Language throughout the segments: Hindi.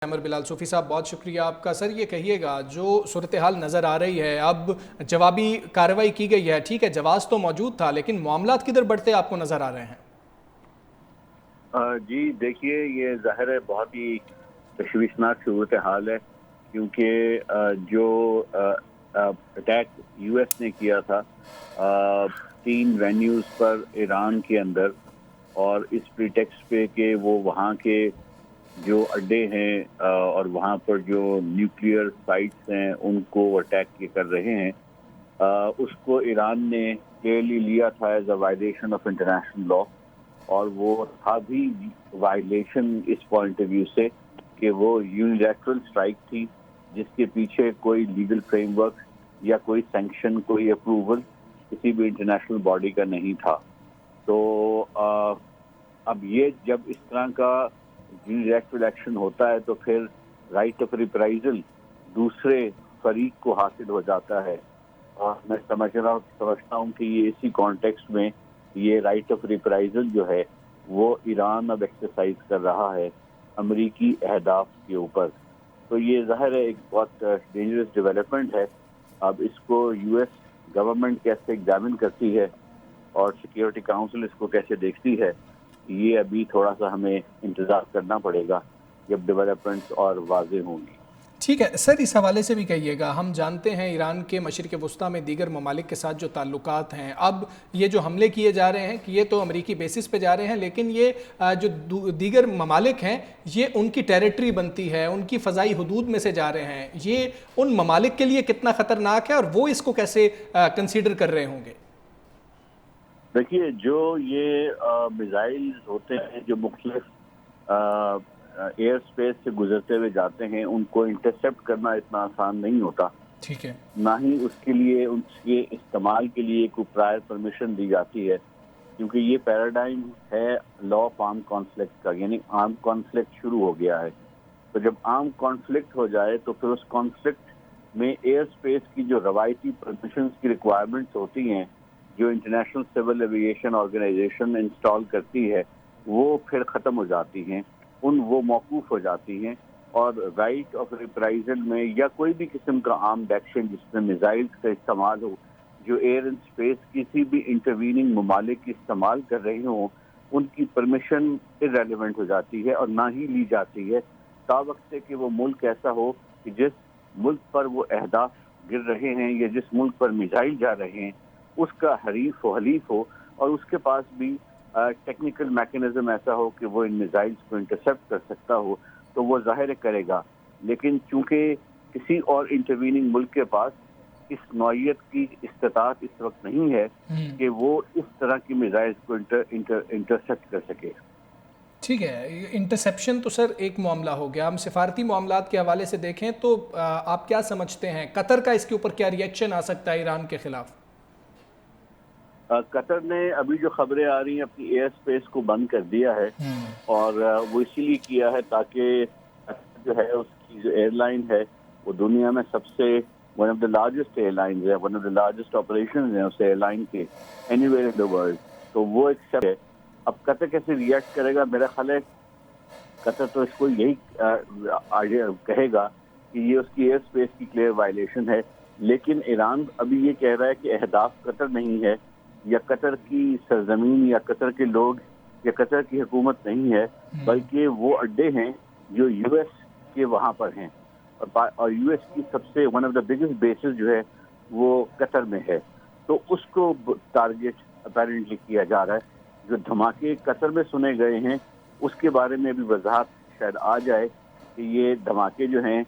अमर बिलाल सूफ़ी साहब, बहुत शुक्रिया आपका। सर ये कहिएगा, जो सूरत हाल नज़र आ रही है, अब जवाबी कार्रवाई की गई है, ठीक है, जवाब तो मौजूद था, लेकिन मामलात किधर बढ़ते आपको नज़र आ रहे हैं? जी देखिए, ये ज़ाहिर है बहुत ही तशवीशनाक सूरत हाल है, क्योंकि जो अटैक यूएस ने किया था 3 वेन्यूज़ पर ईरान के अंदर, और इस प्रीटेक्स्ट पे कि वो वहाँ के जो अड्डे हैं और वहाँ पर जो न्यूक्लियर साइट्स हैं उनको अटैक कर रहे हैं, उसको ईरान ने क्लियरली लिया था as a violation of international law. और वो था भी वायलेशन इस पॉइंट ऑफ व्यू से कि वो यूनिलैटरल स्ट्राइक थी, जिसके पीछे कोई लीगल फ्रेमवर्क या कोई सैंक्शन, कोई अप्रूवल किसी भी इंटरनेशनल बॉडी का नहीं था। तो अब ये जब इस तरह का यूनिलैटरल एक्शन होता है तो फिर राइट ऑफ रिप्राइजल दूसरे फरीक को हासिल हो जाता है। और मैं समझता हूँ कि ये इसी कॉन्टेक्स्ट में ये राइट ऑफ रिप्राइजल जो है वो ईरान अब एक्सरसाइज कर रहा है अमरीकी अहदाफ के ऊपर। तो ये ज़ाहिर है एक बहुत डेंजरस डेवलपमेंट है। अब इसको यूएस गवर्नमेंट कैसे एग्जामिन करती है और सिक्योरिटी काउंसिल इसको कैसे देखती है, ये अभी थोड़ा सा हमें इंतज़ार करना पड़ेगा जब डेवलपमेंट्स और वाज़ेह होंगी। ठीक है सर, इस हवाले से भी कहिएगा, हम जानते हैं ईरान के मशरिक़ वस्ता में दीगर ममालिक के साथ जो ताल्लुकात हैं, अब ये जो हमले किए जा रहे हैं कि ये तो अमरीकी बेसिस पे जा रहे हैं, लेकिन ये जो दीगर ममालिक हैं ये उनकी टेरिटरी बनती है, उनकी फ़ज़ाई हदूद में से जा रहे हैं, ये उन ममालिक के लिए कितना ख़तरनाक है और वो इसको कैसे कंसीडर कर रहे होंगे? देखिए, जो ये मिसाइल होते हैं जो मुख्तलिफ एयर स्पेस से गुजरते हुए जाते हैं, उनको इंटरसेप्ट करना इतना आसान नहीं होता। ठीक है। ना ही उसके लिए उसके इस्तेमाल के लिए कोई प्रायर परमिशन दी जाती है, क्योंकि ये पैराडाइम है लॉ ऑफ आर्म कॉन्फ्लिक्ट का, यानी आर्म कॉन्फ्लिक्ट शुरू हो गया है। तो जब आर्म कॉन्फ्लिक्ट हो जाए तो फिर उस कॉन्फ्लिक्ट में एयर स्पेस की जो रवायती परमिशंस की रिक्वायरमेंट्स होती हैं, जो international civil aviation organization install करती है, वो फिर ख़त्म हो जाती हैं, वो मौकूफ़ हो जाती हैं। और राइट ऑफ रिप्राइजल में या कोई भी किस्म का आर्म्ड एक्शन जिसमें मिसाइल्स का इस्तेमाल हो, जो एयर एंड स्पेस किसी भी इंटरवीनिंग ममालिक की इस्तेमाल कर रहे हों, उनकी परमिशन इररेलेवेंट हो जाती है और ना ही ली जाती है तावक्त कि वो मुल्क ऐसा हो कि जिस मुल्क पर वो अहदाफ गिर रहे हैं या जिस मुल्क पर मिसाइल जा रहे हैं उसका हलीफ हो और उसके पास भी टेक्निकल मैकेनिज्म ऐसा हो कि वो इन मिसाइल्स को इंटरसेप्ट कर सकता हो, तो वो जाहिर करेगा। लेकिन चूंकि किसी और इंटरवीनिंग मुल्क के पास इस नौइयत की इस्तात इस वक्त नहीं है कि वो इस तरह की मिसाइल्स को इंटरसेप्ट कर सके। ठीक है, इंटरसेप्शन तो सर एक मामला हो गया। हम सिफारती मामलात के हवाले से देखें तो आप क्या समझते हैं, कतर का इसके ऊपर क्या रिएक्शन आ सकता है ईरान के खिलाफ? कतर ने अभी जो खबरें आ रही हैं अपनी एयर स्पेस को बंद कर दिया है, और वो इसीलिए किया है ताकि जो है उसकी जो एयरलाइन है वो दुनिया में सबसे one of the largest airlines है, one of the largest operations हैं उस एयरलाइन के एनीवेयर इन द वर्ल्ड। तो वो एक शब्द है। अब कतर कैसे रिएक्ट करेगा, मेरा ख्याल है कतर तो इसको यही आइडिया कहेगा कि ये उसकी एयर स्पेस की क्लियर वायलेशन है। लेकिन ईरान अभी ये कह रहा है कि अहदाफ कतर नहीं है, या कतर की सरजमीन या कतर के लोग या कतर की हुकूमत नहीं है, बल्कि वो अड्डे हैं जो यूएस के वहाँ पर हैं। और यूएस की सबसे one of the biggest basis जो है वो कतर में है। तो उसको टारगेट अपेरेंटली किया जा रहा है। जो धमाके कतर में सुने गए हैं उसके बारे में भी वजाहत शायद आ जाए कि ये धमाके जो हैं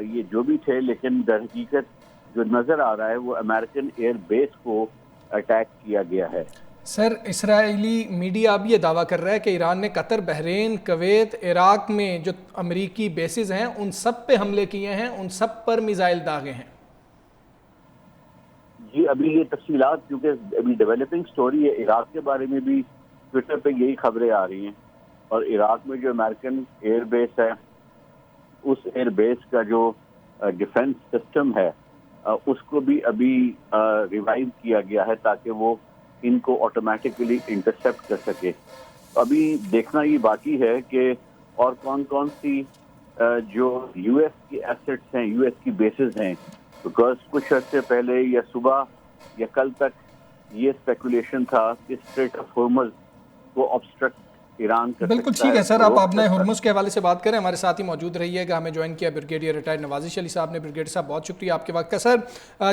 ये जो भी थे, लेकिन दर हकीकत जो नज़र आ रहा है वो अमेरिकन एयर बेस को अटैक किया गया है। सर, इस्राएली मीडिया अब ये दावा कर रहा है कि ईरान ने कतर, बहरीन, कुवैत, इराक में जो अमरीकी बेसिस हैं उन सब पे हमले किए हैं, उन सब पर मिसाइल दागे हैं। जी अभी ये तफसीलात क्योंकि अभी डेवलपिंग स्टोरी है, इराक के बारे में भी ट्विटर पे यही खबरें आ रही हैं। और इराक में जो अमेरिकन एयर बेस है उस एयर बेस का जो डिफेंस सिस्टम है उसको भी अभी रिवाइव किया गया है ताकि वो इनको ऑटोमेटिकली इंटरसेप्ट कर सके। अभी देखना ये बाकी है कि और कौन कौन सी जो यूएस की एसेट्स हैं, यूएस की बेसिस हैं, बिकॉज कुछ अर्से पहले या सुबह या कल तक ये स्पेकुलेशन था कि स्ट्रेट ऑफ हॉर्मुज को ऑब्स्ट्रक्ट ईरान कर बिल्कुल सकता ठीक है है, सर, आप रोक अपने सकता है। हुर्मुज के हवाले से बात करें। हमारे साथ ही मौजूद रहिएगा। हमें ज्वाइन किया ब्रिगेडियर रिटायर्ड नवाजिश अली साहब ने। ब्रिगेडियर साहब बहुत शुक्रिया आपके वक्त का। सर,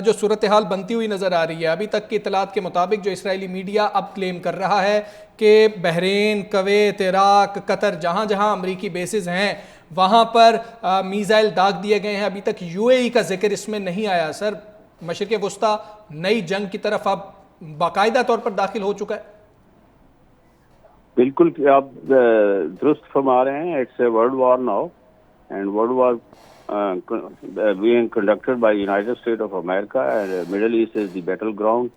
जो सूरत हाल बनती हुई नजर आ रही है, अभी तक की इतलात के मुताबिक जो इसराइली मीडिया अब क्लेम कर रहा है कि बहरीन, कवैत, इराक, कतर, जहां जहां अमरीकी बेसिस हैं वहां पर मीज़ाइल दाग दिए गए हैं। अभी तक यूएई का जिक्र इसमें नहीं आया। सर, मशरिक़ वस्ता नई जंग की तरफ अब बाकायदा तौर पर दाखिल हो चुका है। बिल्कुल आप दुरुस्त फरमा रहे हैं। It's a world war now, and world war being conducted by United States of America, and Middle East is the battleground.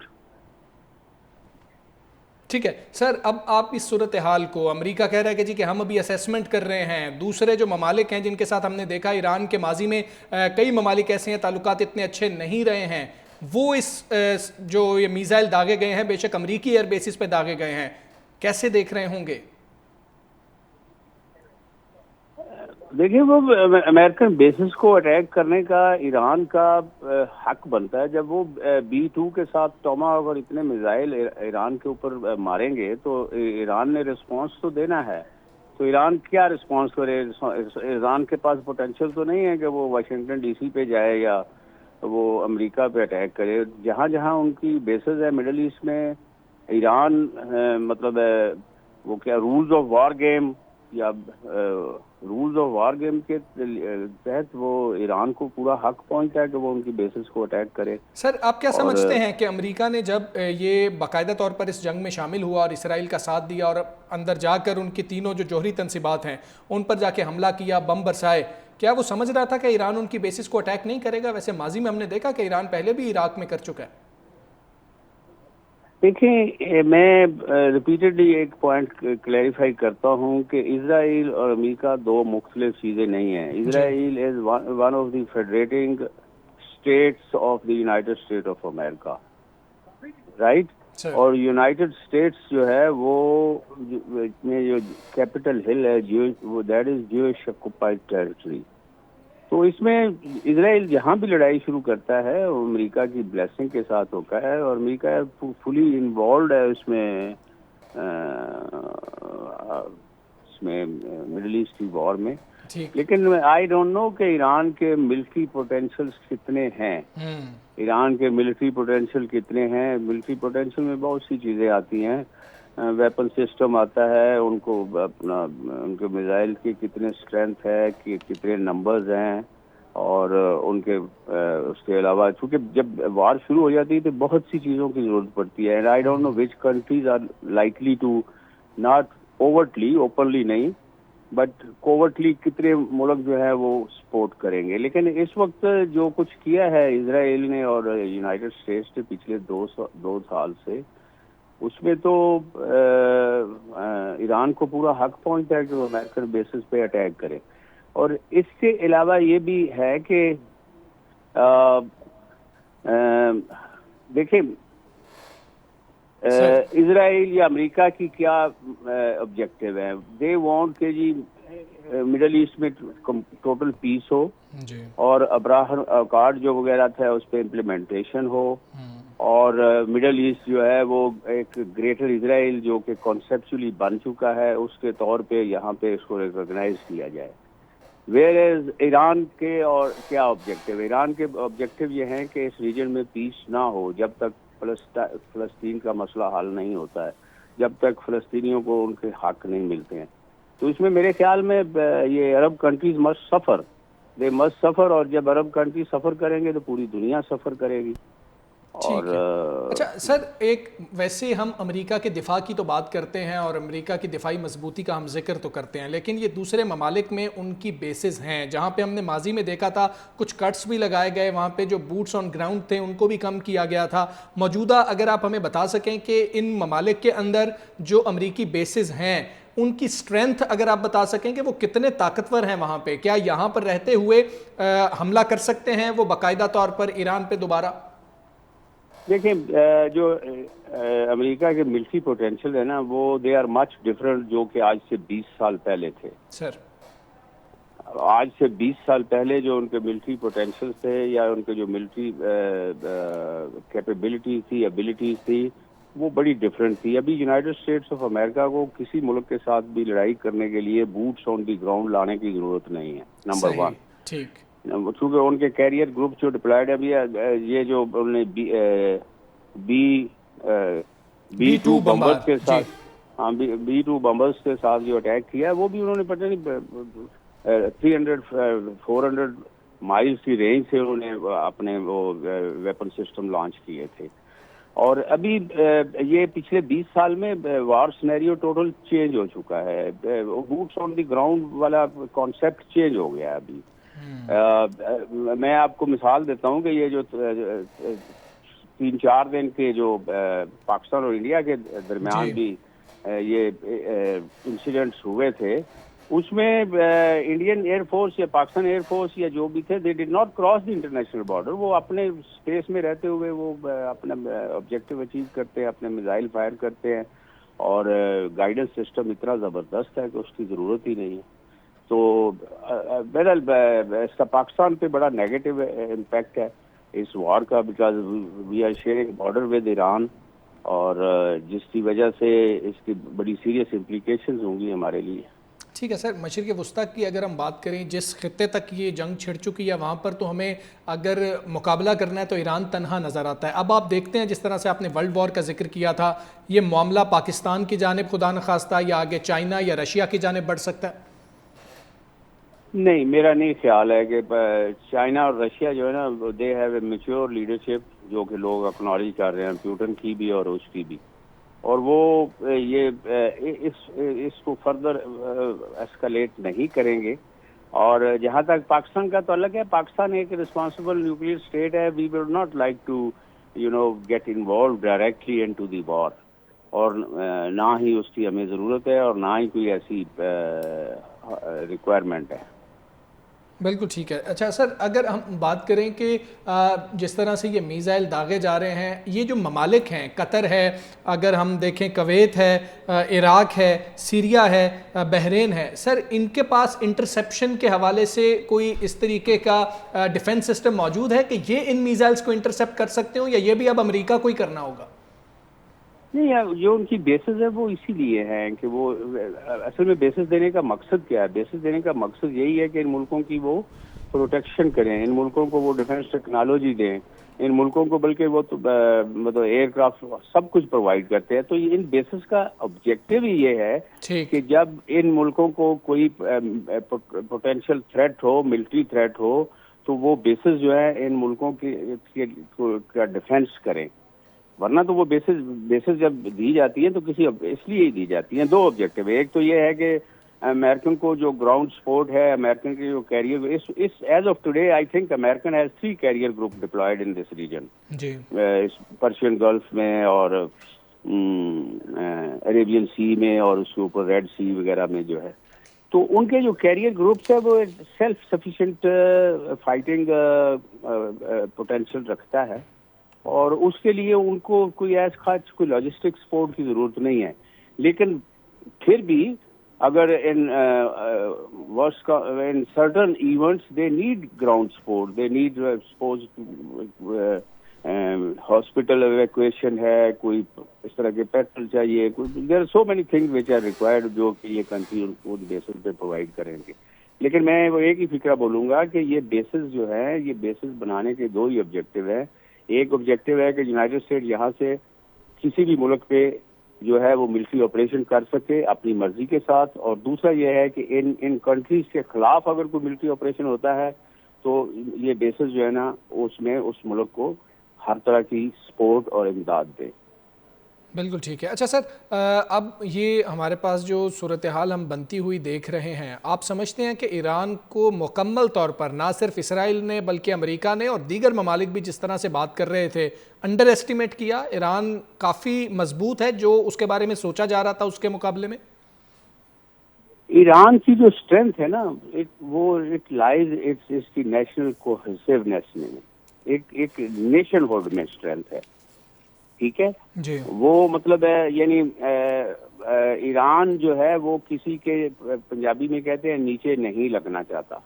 ठीक है सर, अब आप इस सूरत हाल को, अमेरिका कह रहा है कि जी कि हम अभी असेसमेंट कर रहे हैं, दूसरे जो ममालिक हैं जिनके साथ हमने देखा ईरान के माजी में कई ममालिक ऐसे हैं ताल्लुकात इतने अच्छे नहीं रहे हैं, वो इस जो ये मीज़ाइल दागे गए हैं, बेशक अमरीकी एयर बेसिस पे दागे गए हैं, कैसे देख रहे होंगे? देखिए, वो अमेरिकन बेसिस को अटैक करने का ईरान का हक बनता है। जब वो B-2 के साथ टोमाहॉक और इतने मिसाइल ईरान के ऊपर मारेंगे तो ईरान ने रिस्पांस तो देना है। तो ईरान क्या रिस्पांस करे? ईरान के पास पोटेंशियल तो नहीं है कि वो वाशिंगटन डीसी पे जाए या वो अमेरिका पे अटैक करे। जहाँ जहाँ उनकी बेसिस है मिडिल ईस्ट में, ईरान मतलब वो क्या रूल्स ऑफ वार गेम या रूल्स ऑफ वार गेम के तहत वो ईरान को पूरा हक पहुंचता है कि वो उनकी बेसिस को अटैक करे। सर, आप क्या समझते हैं कि अमेरिका ने जब ये बाकायदा तौर पर इस जंग में शामिल हुआ और इसराइल का साथ दिया और अंदर जाकर उनकी तीनों जो जौहरी तनसीबात हैं उन पर जाके हमला किया, बम बरसाए, क्या वो समझ रहा था कि ईरान उनकी बेसिस को अटैक नहीं करेगा? वैसे माजी में हमने देखा कि ईरान पहले भी इराक में कर चुका है। देखिए, मैं रिपीटेडली एक पॉइंट क्लैरिफाई करता हूं कि इजराइल और अमेरिका दो मुख्तलिफ चीज़ें नहीं हैं। Israel is one of the federating states of the United state of America, right. और यूनाइटेड स्टेट्स जो है वो में जो कैपिटल हिल है वो that is Jewish occupied territory. तो इसमें इजराइल जहाँ भी लड़ाई शुरू करता है वो अमेरिका की ब्लेसिंग के साथ होता है और अमेरिका फुली इन्वॉल्व है उसमें मिडिल ईस्ट की वॉर में। लेकिन आई डोंट नो कि ईरान के मिलिट्री पोटेंशियल्स कितने हैं। ईरान के मिलिट्री पोटेंशियल कितने हैं? मिलिट्री पोटेंशियल में बहुत सी चीज़ें आती हैं। वेपन सिस्टम आता है, उनको अपना उनके मिसाइल की कितने स्ट्रेंथ है, कि कितने नंबर्स हैं, और उनके उसके अलावा चूँकि जब वार शुरू हो जाती है तो बहुत सी चीज़ों की ज़रूरत पड़ती है। And I don't know which countries are likely to not overtly, openly नहीं, बट कोवर्टली कितने मुल्क जो है वो सपोर्ट करेंगे। लेकिन इस वक्त जो कुछ किया है इजराइल ने और यूनाइटेड स्टेट्स ने पिछले दो साल से, उसमें तो ईरान को पूरा हक पहुंचता है कि वो अमेरिकन बेसिस पे अटैक करे। और इसके अलावा ये भी है कि देखिए, इजराइल या अमेरिका की क्या ऑब्जेक्टिव है? दे वांट के जी मिडल ईस्ट में टोटल पीस हो और अब्राहम अकार्ड जो वगैरह था उस पर इम्प्लीमेंटेशन हो, और मिडल ईस्ट जो है वो एक ग्रेटर इजराइल जो कि कॉन्सेप्चुअली बन चुका है उसके तौर पे यहाँ पे इसको रिकॉग्नाइज किया जाए। वेयर इज ईरान के और क्या ऑब्जेक्टिव? ईरान के ऑब्जेक्टिव ये हैं कि इस रीजन में पीस ना हो जब तक फ़लस्तीन का मसला हल नहीं होता है, जब तक फ़लस्तीनियों को उनके हक नहीं मिलते हैं। तो इसमें मेरे ख्याल में ये Arab countries must suffer, they must suffer, और जब अरब कंट्री सफ़र करेंगे तो पूरी दुनिया सफ़र करेगी। और अच्छा सर, एक वैसे हम अमेरिका के दिफा की तो बात करते हैं और अमेरिका की दिफाई मजबूती का हम जिक्र तो करते हैं, लेकिन ये दूसरे ममालिक में उनकी बेसिस हैं जहाँ पे हमने माजी में देखा था कुछ कट्स भी लगाए गए, वहाँ पे जो बूट्स ऑन ग्राउंड थे उनको भी कम किया गया था। मौजूदा अगर आप हमें बता सकें कि इन ममालिक के अंदर जो अमेरिकी बेसिस हैं उनकी स्ट्रेंथ अगर आप बता सकें कि वो कितने ताकतवर हैं वहाँ पे, क्या यहाँ पर रहते हुए हमला कर सकते हैं वो बाकायदा तौर पर ईरान पे दोबारा? देखिए, जो अमेरिका के मिलिट्री पोटेंशियल है ना वो दे आर मच डिफरेंट जो कि आज से 20 साल पहले थे। सर आज से 20 साल पहले जो उनके मिलिट्री पोटेंशियल थे या उनके जो मिलिट्री कैपेबिलिटीज थी, एबिलिटीज थी, वो बड़ी डिफरेंट थी। अभी यूनाइटेड स्टेट्स ऑफ अमेरिका को किसी मुल्क के साथ भी लड़ाई करने के लिए बूट्स ऑन दी ग्राउंड लाने की जरूरत नहीं है, नंबर 1। ठीक। क्योंकि उनके कैरियर ग्रुप जो डिप्लॉयड है अभी, ये जो उन्होंने B-2 बम्बर्स के साथ, हाँ, B-2 बम्बर्स के साथ जो अटैक किया है, वो भी उन्होंने पता नहीं 300-400 माइल्स की रेंज से उन्होंने अपने वो वेपन सिस्टम लॉन्च किए थे। और अभी ये पिछले 20 साल में वार सिनेरियो टोटल चेंज हो चुका है। बूट्स ऑन द ग्राउंड वाला कॉन्सेप्ट चेंज हो गया है अभी। मैं आपको मिसाल देता हूँ कि ये जो 3-4 दिन के जो पाकिस्तान और इंडिया के दरमियान भी ये इंसिडेंट्स हुए थे, उसमें इंडियन एयरफोर्स या पाकिस्तान एयरफोर्स या जो भी थे, they did not cross the international border. वो अपने स्पेस में रहते हुए वो अपना ऑब्जेक्टिव अचीव करते हैं, अपने मिसाइल फायर करते हैं, और गाइडेंस सिस्टम इतना ज़बरदस्त है कि उसकी ज़रूरत ही नहीं है। तो बहरहाल इसका पाकिस्तान पे बड़ा नेगेटिव इम्पैक्ट है इस वॉर का, because we are sharing border with Iran, और जिसकी वजह से इसकी बड़ी सीरियस इम्प्लीकेशंस होंगी हमारे लिए। ठीक है सर, मशरिक़ वस्ता की अगर हम बात करें, जिस खित्ते तक ये जंग छिड़ चुकी है वहाँ पर तो हमें अगर मुकाबला करना है तो ईरान तनहा नज़र आता है। अब आप देखते हैं जिस तरह से आपने वर्ल्ड वॉर का जिक्र किया था, ये मामला पाकिस्तान की जानिब खुदा न खास्ता या आगे चाइना या रशिया की जानिब बढ़ सकता है? नहीं, मेरा नहीं ख्याल है कि चाइना और रशिया जो है ना, they have a mature leadership जो कि लोग एक्नॉलेज कर रहे हैं, पुतिन की भी और उसकी भी, और वो ये इसको फर्दर एस्केलेट नहीं करेंगे। और जहाँ तक पाकिस्तान का ताल्लुक है, पाकिस्तान एक रिस्पांसिबल न्यूक्लियर स्टेट है। We would not like to get involve directly into the war, और ना ही उसकी हमें ज़रूरत है और ना ही कोई ऐसी रिक्वायरमेंट है। बिल्कुल ठीक है। अच्छा सर, अगर हम बात करें कि जिस तरह से ये मीज़ाइल दागे जा रहे हैं, ये जो ममालिक हैं, कतर है, अगर हम देखें कवैत है, इराक है, सीरिया है, बहरीन है, सर इनके पास इंटरसेप्शन के हवाले से कोई इस तरीके का डिफेंस सिस्टम मौजूद है कि ये इन मीज़ाइल्स को इंटरसेप्ट कर सकते हो, या ये भी अब अमेरिका को ही करना होगा? नहीं, जो उनकी बेसिस है वो इसीलिए है कि वो असल में बेसिस देने का मकसद क्या है? बेसिस देने का मकसद यही है कि इन मुल्कों की वो प्रोटेक्शन करें, इन मुल्कों को वो डिफेंस टेक्नोलॉजी दें, इन मुल्कों को बल्कि वो तो मतलब एयरक्राफ्ट सब कुछ प्रोवाइड करते हैं। तो इन बेसिस का ऑब्जेक्टिव ही ये है कि जब इन मुल्कों को कोई पोटेंशियल थ्रेट हो, मिलिट्री थ्रेट हो, तो वो बेसिस जो है इन मुल्कों का डिफेंस करें। वरना तो वो बेसिस जब दी जाती है तो किसी इसलिए ही दी जाती है। 2 ऑब्जेक्टिव है। एक तो ये है कि अमेरिकन को जो ग्राउंड सपोर्ट है, अमेरिकन के जो कैरियर, इस as of today I think American has 3 carrier group deployed in this region, इस पर्शियन गल्फ में और अरेबियन सी में और उसके ऊपर रेड सी वगैरह में जो है। तो उनके जो कैरियर ग्रुप्स है वो सेल्फ सफिशिएंट फाइटिंग पोटेंशियल रखता है, और उसके लिए उनको कोई खास कोई लॉजिस्टिक सपोर्ट की जरूरत नहीं है। लेकिन फिर भी अगर in certain events they need ground support, they need suppose hospital evacuation है, कोई इस तरह के पेट्रोल चाहिए, कोई there are so many things which are required जो कि ये कंट्री उनको बेसिस पे प्रोवाइड करेंगे। लेकिन मैं वो एक ही फिक्रा बोलूंगा कि ये बेसिस जो है, ये बेसिस बनाने के 2 ही ऑब्जेक्टिव है। एक ऑब्जेक्टिव है कि यूनाइटेड स्टेट यहाँ से किसी भी मुल्क पे जो है वो मिलिट्री ऑपरेशन कर सके अपनी मर्जी के साथ, और दूसरा ये है कि इन कंट्रीज के खिलाफ अगर कोई मिलिट्री ऑपरेशन होता है तो ये बेसिस जो है ना, उसमें उस मुल्क को हर तरह की सपोर्ट और इमदाद दे। बिल्कुल ठीक है। अच्छा सर, अब ये हमारे पास जो सूरत हाल हम बनती हुई देख रहे हैं, आप समझते हैं कि ईरान को मुकम्मल तौर पर ना सिर्फ इसराइल ने बल्कि अमेरिका ने और दीगर ममालिक भी जिस तरह से बात कर रहे थे, अंडर एस्टिमेट किया? ईरान काफ़ी मजबूत है जो उसके बारे में सोचा जा रहा था उसके मुकाबले में? ईरान की जो स्ट्रेंथ है ना, इट लाइज इसकी नेशनल कोहेसिवनेस में, एक नेशनहुड में स्ट्रेंथ है। ठीक है जी। वो मतलब है, यानी ईरान जो है वो किसी के, पंजाबी में कहते हैं, नीचे नहीं लगना चाहता।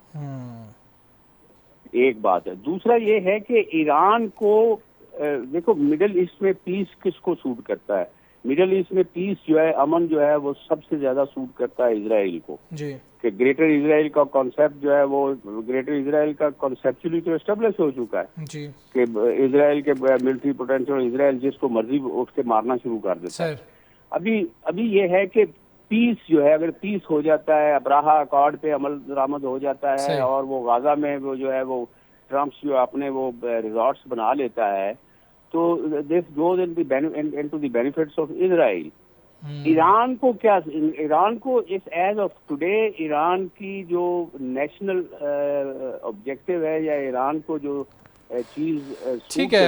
एक बात है। दूसरा ये है कि ईरान को देखो, मिडिल ईस्ट में पीस किसको सूट करता है? मिडिल ईस्ट में पीस जो है, अमन जो है, वो सबसे ज्यादा सूट करता है इजराइल को जी। कि ग्रेटर इजराइल का कॉन्सेप्ट जो है वो, ग्रेटर इजराइल का कॉन्सेप्चुअली तो एस्टेब्लिश हो चुका है जी, कि इजराइल के मिलिट्री पोटेंशियल, इजराइल जिसको मर्जी उठ के मारना शुरू कर देता है। अभी ये है कि पीस जो है, अगर पीस हो जाता है, अब्राहा अकॉर्ड पे अमल दरामद हो जाता है और वो गाजा में वो जो है वो ट्रम्प जो अपने वो रिजॉर्ट्स बना लेता है, तो this goes into the benefits of Israel. Iran को क्या, ईरान को इस एज ऑफ टुडे ईरान की जो नेशनल ऑब्जेक्टिव है, या ईरान को जो चीज ठीक है,